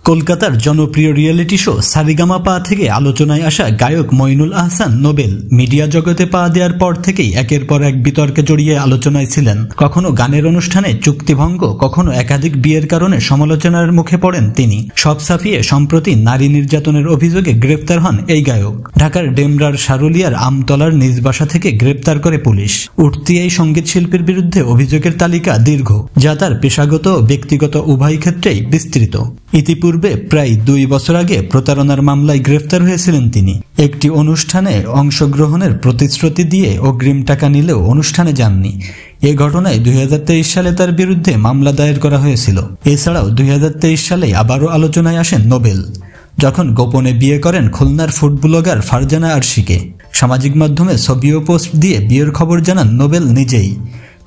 কলকাতার জনপ্রিয় reality show Saregamapa থেকে আলোচনায় আসা গায়ক মঈনুল আহসান নোবেল মিডিয়া জগতে পা দেওয়ার পর থেকেই একের পর এক বিতর্কে জড়িয়ে আলোচনায় ছিলেন। কখনো গানের অনুষ্ঠানে চুক্তিভঙ্গ, কখনো একাধিক বিয়ের কারণে সমালোচনার মুখে পড়েন তিনি। সব ছাপিয়ে সম্প্রতি নারী নির্যাতনের অভিযোগে গ্রেপ্তার হন এই গায়ক। ঢাকার ডেমরার সারুলিয়ার আমতলার নিজ বাসা থেকে গ্রেপ্তার করে পুলিশ। উঠতি এই সঙ্গীত শিল্পীর বিরুদ্ধে অভিযোগের তালিকা দীর্ঘ, যা তার পেশাগত ও ব্যক্তিগত উভয় ক্ষেত্রেই বিস্তৃত। ইতিপূর্বে প্রায় 2 বছর আগে প্রতারণার মামলায় গ্রেফতার হয়েছিলেন তিনি। একটি অনুষ্ঠানে অংশগ্রহণের প্রতিশ্রুতি দিয়ে অগ্রিম টাকা নিলেও অনুষ্ঠানে যাননি। এ ঘটনায় 2023 সালে তার বিরুদ্ধে মামলা দায়ের করা হয়েছিল। এছাড়াও 2023 সালে আবারও আলোচনায় আসেন নোবেল, যখন গোপনে বিয়ে করেন খুলনার ফুড ব্লগার ফারজানা আরশিকে। সামাজিক মাধ্যমে ছবি ও পোস্ট দিয়ে বিয়ের খবর জানান নোবেল নিজেই।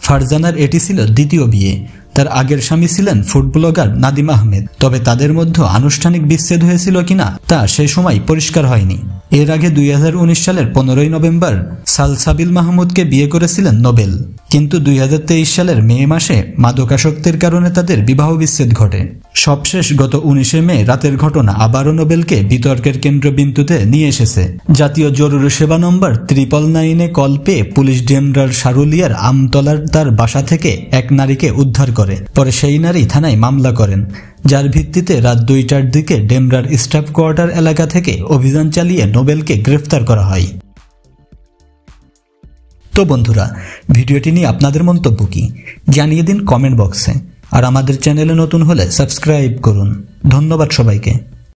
ফারজানার এটি ছিল দ্বিতীয় বিয়ে। তার আগের স্বামী ছিলেন ফুড ব্লগার নাদিম আহমেদ। তবে তাদের মধ্যে আনুষ্ঠানিক বিচ্ছেদ হয়েছিল কিনা তা সে সময় পরিষ্কার হয়নি। এর আগে 2019 সালের 15 নভেম্বর সালসাবিল মাহমুদকে বিয়ে করেছিলেন নোবেল, কিন্তু 2023 সালের মে মাসে মাদকাসক্তির কারণে তাদের বিবাহ বিচ্ছেদ ঘটে। সবশেষ গত 19 মে রাতের ঘটনা আবারও নোবেলকে বিতর্কের কেন্দ্রবিন্দুতে নিয়ে এসেছে। জাতীয় জরুরি সেবা নম্বর 999-এ কল পেয়ে পুলিশ ডেমরার সারুলিয়ার আমতলার তার বাসা থেকে এক নারীকে উদ্ধার করে। পরে সেই নারী থানায় মামলা করেন, যার ভিত্তিতে রাত 2টার দিকে ডেমরার স্টাফ কোয়ার্টার এলাকা থেকে অভিযান চালিয়ে নোবেলকে গ্রেফতার করা হয়। তো বন্ধুরা, ভিডিওটি নিয়ে আপনাদের মন্তব্য কি জানিয়ে দিন কমেন্ট বক্সে। আর আমাদের চ্যানেলে নতুন হলে সাবস্ক্রাইব করুন। ধন্যবাদ সবাইকে।